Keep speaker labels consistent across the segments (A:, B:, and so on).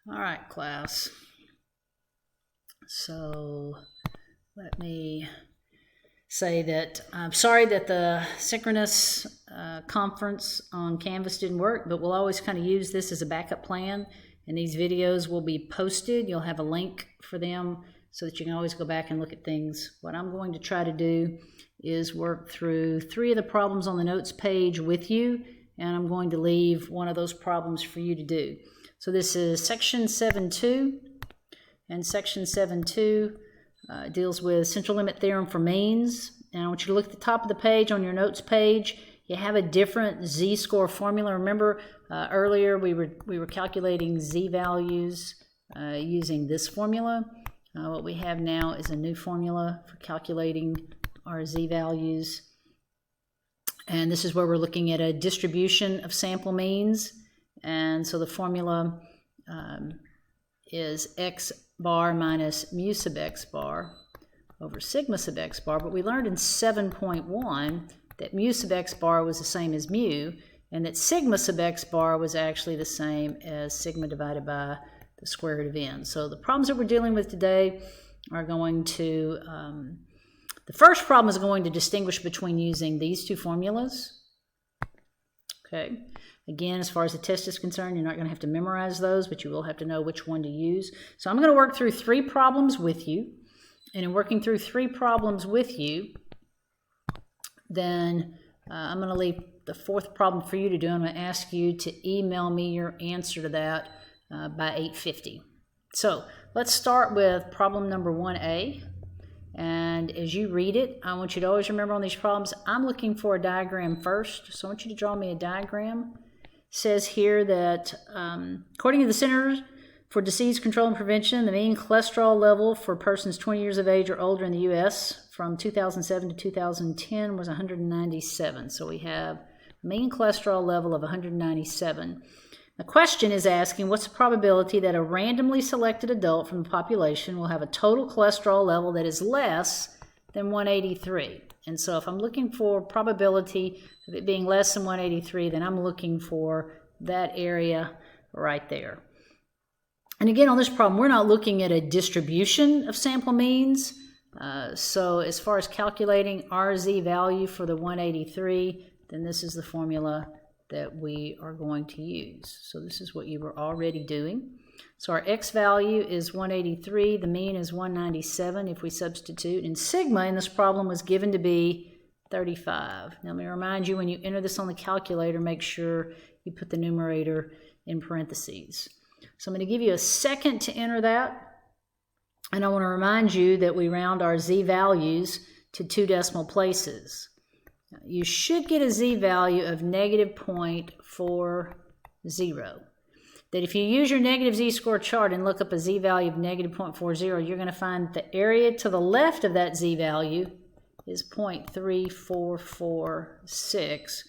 A: All right, class. So let me say that I'm sorry that the synchronous conference on Canvas didn't work, but we'll always kind of use this as a backup plan, and these videos will be posted. You'll have a link for them so that you can always go back and look at things. What I'm going to try to do is work through 3 of the problems on the notes page with you, and I'm going to leave one of those problems for you to do. So this is section 7.2, and section 7.2 deals with central limit theorem for means. And I want you to look at the top of the page on your notes page. You have a different z-score formula. Remember earlier we were calculating z-values using this formula. What we have now is a new formula for calculating our z-values. And this is where we're looking at a distribution of sample means. And so the formula is x bar minus mu sub x bar over sigma sub x bar. But we learned in 7.1 that mu sub x bar was the same as mu, and that sigma sub x bar was actually the same as sigma divided by the square root of n. So the problems that we're dealing with today are going to, the first problem is going to distinguish between using these 2 formulas. Okay. Again, as far as the test is concerned, you're not going to have to memorize those, but you will have to know which one to use. So I'm going to work through 3 problems with you. And in working through 3 problems with you, then I'm going to leave the 4th problem for you to do. I'm going to ask you to email me your answer to that by 8:50. So let's start with problem number 1A. And as you read it, I want you to always remember on these problems, I'm looking for a diagram first. So I want you to draw me a diagram. It says here that according to the Centers for Disease Control and Prevention, the mean cholesterol level for persons 20 years of age or older in the U.S. from 2007 to 2010 was 197. So we have a mean cholesterol level of 197. The question is asking, what's the probability that a randomly selected adult from the population will have a total cholesterol level that is less than 183? And so if I'm looking for probability of it being less than 183, then I'm looking for that area right there. And again, on this problem, we're not looking at a distribution of sample means. So as far as calculating our z value for the 183, then this is the formula that we are going to use. So this is what you were already doing. So our x value is 183, the mean is 197 if we substitute, and sigma in this problem was given to be 35. Now let me remind you, when you enter this on the calculator, make sure you put the numerator in parentheses. So I'm going to give you a second to enter that, and I want to remind you that we round our z values to 2 decimal places. You should get a z value of negative 0.40. That if you use your negative z-score chart and look up a z value of negative 0.40, you're going to find the area to the left of that z value is 0.3446,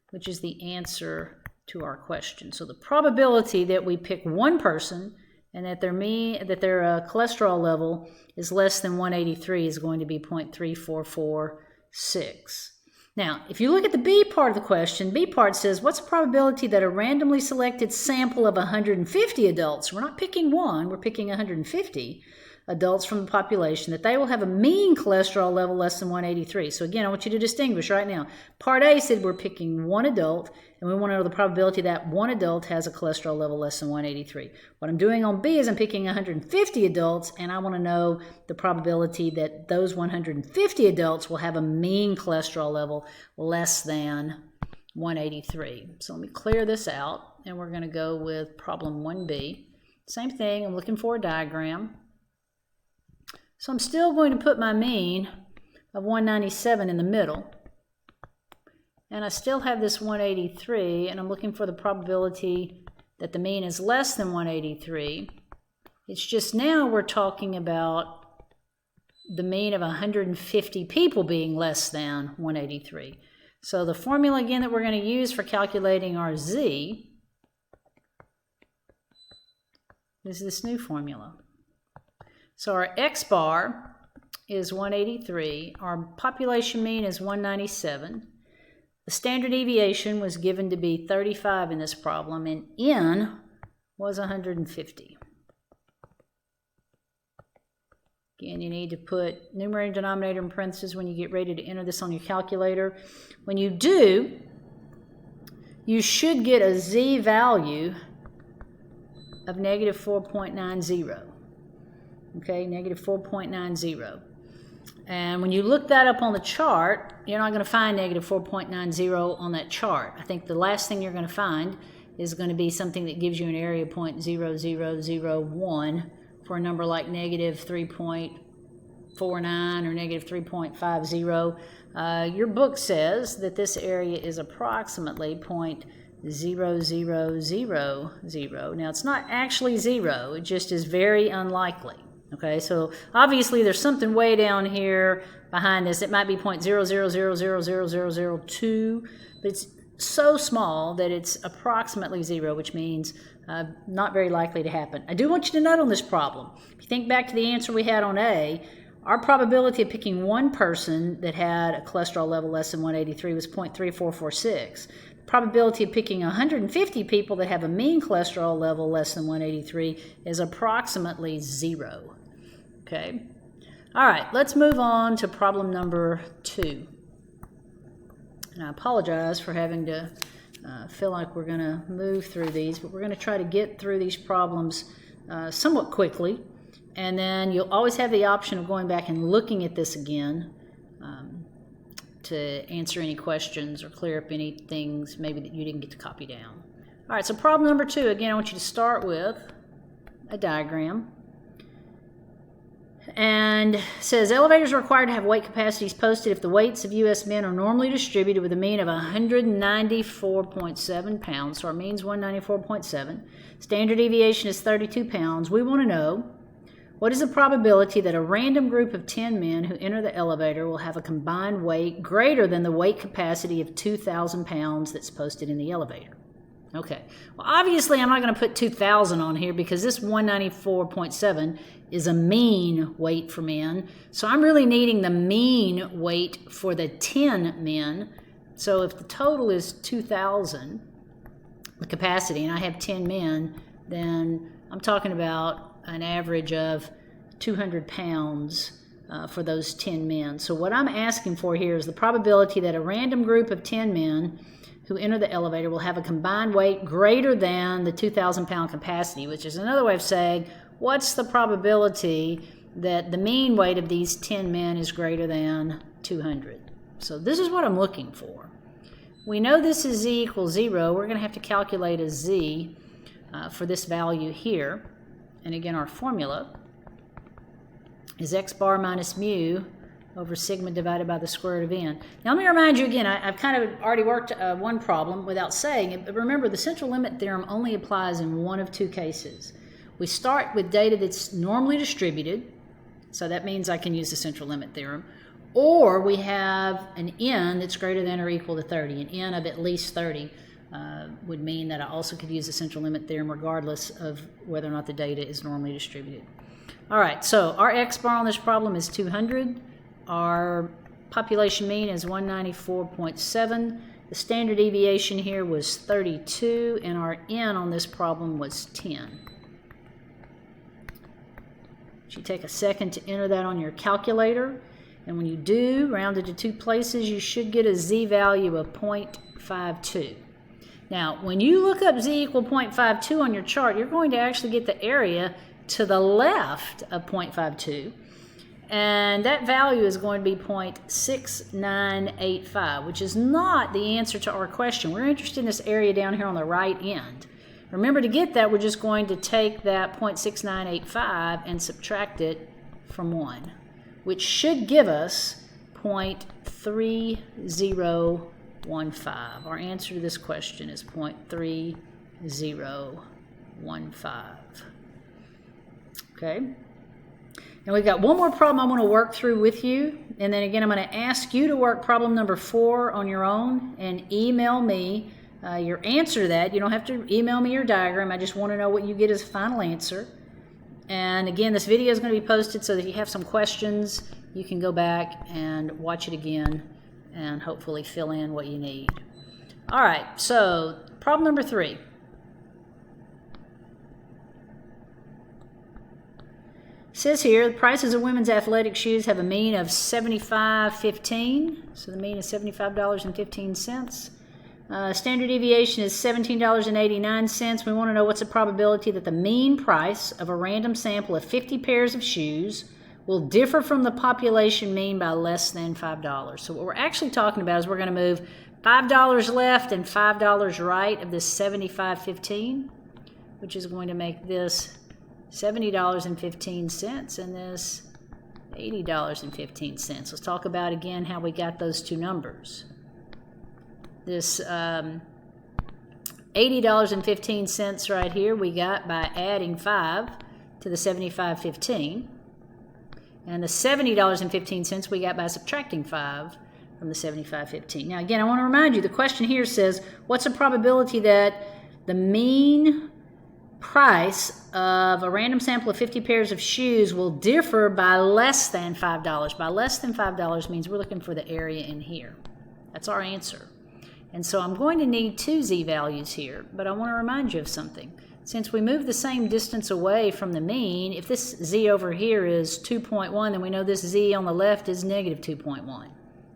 A: which is the answer to our question. So the probability that we pick one person and that their cholesterol level is less than 183 is going to be 0.3446. Now, if you look at the B part of the question, B part says, what's the probability that a randomly selected sample of 150 adults, we're not picking one, we're picking 150 adults from the population, that they will have a mean cholesterol level less than 183. So again, I want you to distinguish right now. Part A said we're picking one adult, and we want to know the probability that one adult has a cholesterol level less than 183. What I'm doing on B is I'm picking 150 adults, and I want to know the probability that those 150 adults will have a mean cholesterol level less than 183. So let me clear this out, and we're going to go with problem 1B. Same thing, I'm looking for a diagram. So I'm still going to put my mean of 197 in the middle. And I still have this 183, and I'm looking for the probability that the mean is less than 183. It's just now we're talking about the mean of 150 people being less than 183. So the formula again that we're going to use for calculating our z is this new formula. So our x bar is 183, our population mean is 197. The standard deviation was given to be 35 in this problem, and n was 150. Again, you need to put numerator and denominator in parentheses when you get ready to enter this on your calculator. When you do, you should get a z value of negative 4.90. Okay, negative 4.90. And when you look that up on the chart, you're not going to find negative 4.90 on that chart. I think the last thing you're going to find is going to be something that gives you an area 0.0001 for a number like negative 3.49 or negative 3.50. Your book says that this area is approximately 0.0000. Now, it's not actually 0. It just is very unlikely. Okay, so obviously there's something way down here behind this. It might be 0.00000002, but it's so small that it's approximately 0, which means not very likely to happen. I do want you to note on this problem, if you think back to the answer we had on A, our probability of picking one person that had a cholesterol level less than 183 was 0.3446. The probability of picking 150 people that have a mean cholesterol level less than 183 is approximately 0. Okay. All right, let's move on to problem number 2. And I apologize for having to feel like we're going to move through these, but we're going to try to get through these problems somewhat quickly. And then you'll always have the option of going back and looking at this again to answer any questions or clear up any things maybe that you didn't get to copy down. All right, so problem number 2, again, I want you to start with a diagram. And it says elevators are required to have weight capacities posted if the weights of U.S. men are normally distributed with a mean of 194.7 pounds. So our mean's 194.7. Standard deviation is 32 pounds. We want to know, what is the probability that a random group of 10 men who enter the elevator will have a combined weight greater than the weight capacity of 2,000 pounds that's posted in the elevator? Okay, well, obviously I'm not going to put 2,000 on here because this 194.7 is a mean weight for men. So I'm really needing the mean weight for the 10 men. So if the total is 2,000, the capacity, and I have 10 men, then I'm talking about an average of 200 pounds for those 10 men. So what I'm asking for here is the probability that a random group of 10 men who enter the elevator will have a combined weight greater than the 2,000 pound capacity, which is another way of saying, what's the probability that the mean weight of these 10 men is greater than 200? So this is what I'm looking for. We know this is z equals 0. We're going to have to calculate a z for this value here. And again, our formula is x bar minus mu over sigma divided by the square root of n. Now let me remind you again, I've kind of already worked one problem without saying it, but remember the central limit theorem only applies in one of two cases. We start with data that's normally distributed, so that means I can use the central limit theorem, or we have an n that's greater than or equal to 30. An n of at least 30 would mean that I also could use the central limit theorem regardless of whether or not the data is normally distributed. All right, so our x bar on this problem is 200. Our population mean is 194.7. The standard deviation here was 32, and our n on this problem was 10. You take a second to enter that on your calculator, and when you do, rounded to two places, you should get a z value of 0.52. Now, when you look up z equal 0.52 on your chart, you're going to actually get the area to the left of 0.52. And that value is going to be 0.6985, which is not the answer to our question. We're interested in this area down here on the right end. Remember, to get that, we're just going to take that 0.6985 and subtract it from 1, which should give us 0.3015. Our answer to this question is 0.3015. Okay? And we've got one more problem I want to work through with you. And then again, I'm going to ask you to work problem number 4 on your own and email me your answer to that. You don't have to email me your diagram. I just want to know what you get as a final answer. And again, this video is going to be posted so that if you have some questions, you can go back and watch it again and hopefully fill in what you need. All right, so problem number 3. It says here, the prices of women's athletic shoes have a mean of $75.15. So the mean is $75.15. Standard deviation is $17.89. We want to know what's the probability that the mean price of a random sample of 50 pairs of shoes will differ from the population mean by less than $5. So what we're actually talking about is we're going to move $5 left and $5 right of this $75.15, which is going to make this $70.15 and this $80.15. Let's talk about again how we got those two numbers. This $80.15 right here we got by adding 5 to the $75.15. And the $70.15 we got by subtracting 5 from the $75.15. Now again, I want to remind you, the question here says, what's the probability that the mean price of a random sample of 50 pairs of shoes will differ by less than $5? By less than $5 means we're looking for the area in here. That's our answer. And so I'm going to need two z-values here, but I want to remind you of something. Since we move the same distance away from the mean, if this z over here is 2.1, then we know this z on the left is negative 2.1.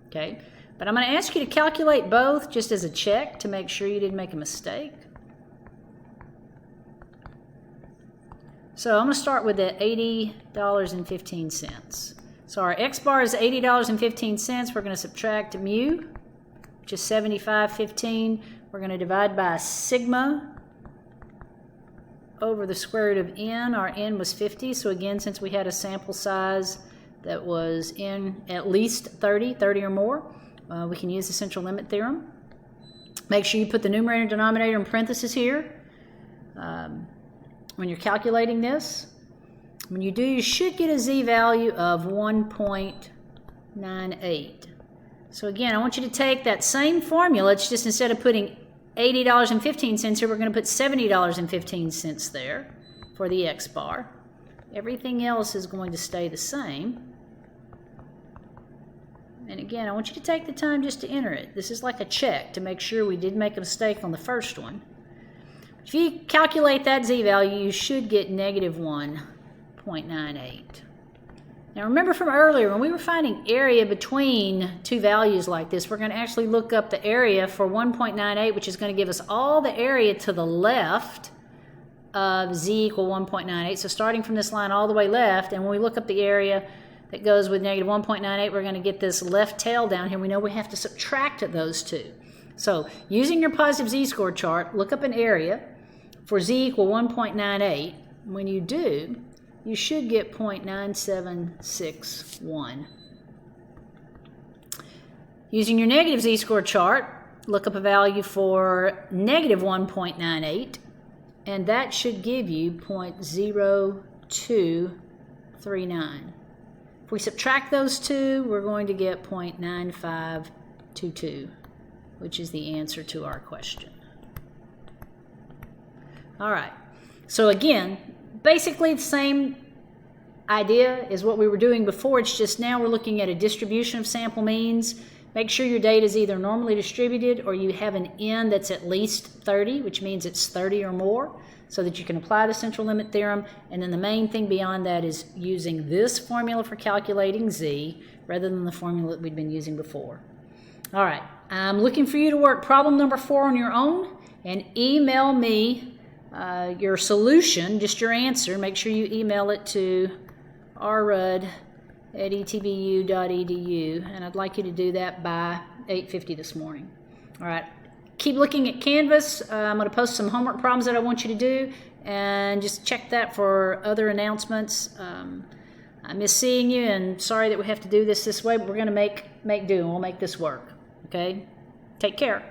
A: Okay? But I'm going to ask you to calculate both just as a check to make sure you didn't make a mistake. So I'm going to start with the $80.15. So our x bar is $80.15. We're going to subtract mu, which is $75.15. We're going to divide by sigma over the square root of n. Our n was 50, so again, since we had a sample size that was in at least 30 or more, we can use the central limit theorem. Make sure you put the numerator and denominator in parentheses here when you're calculating this. When you do, you should get a z-value of 1.98. So again, I want you to take that same formula. It's just instead of putting $80.15 here, we're going to put $70.15 there for the x bar. Everything else is going to stay the same. And again, I want you to take the time just to enter it. This is like a check to make sure we didn't make a mistake on the first one. If you calculate that z-value, you should get negative 1.98. Now remember from earlier, when we were finding area between two values like this, we're going to actually look up the area for 1.98, which is going to give us all the area to the left of z equal 1.98. So starting from this line all the way left, and when we look up the area that goes with negative 1.98, we're going to get this left tail down here. We know we have to subtract those two. So using your positive z-score chart, look up an area for z equal 1.98. When you do, you should get 0.9761. Using your negative z-score chart, look up a value for negative 1.98, and that should give you 0.0239. If we subtract those two, we're going to get 0.9522, which is the answer to our question. All right, so again, basically the same idea is what we were doing before. It's just now we're looking at a distribution of sample means. Make sure your data is either normally distributed or you have an n that's at least 30, which means it's 30 or more, so that you can apply the central limit theorem. And then the main thing beyond that is using this formula for calculating z rather than the formula that we'd been using before. All right, I'm looking for you to work problem number 4 on your own and email me your solution, just your answer. Make sure you email it to rrudd@etbu.edu, and I'd like you to do that by 8:50 this morning. All right, keep looking at Canvas. I'm going to post some homework problems that I want you to do, and just check that for other announcements. I miss seeing you, and sorry that we have to do this way, but we're going to make do, and we'll make this work. Okay, take care.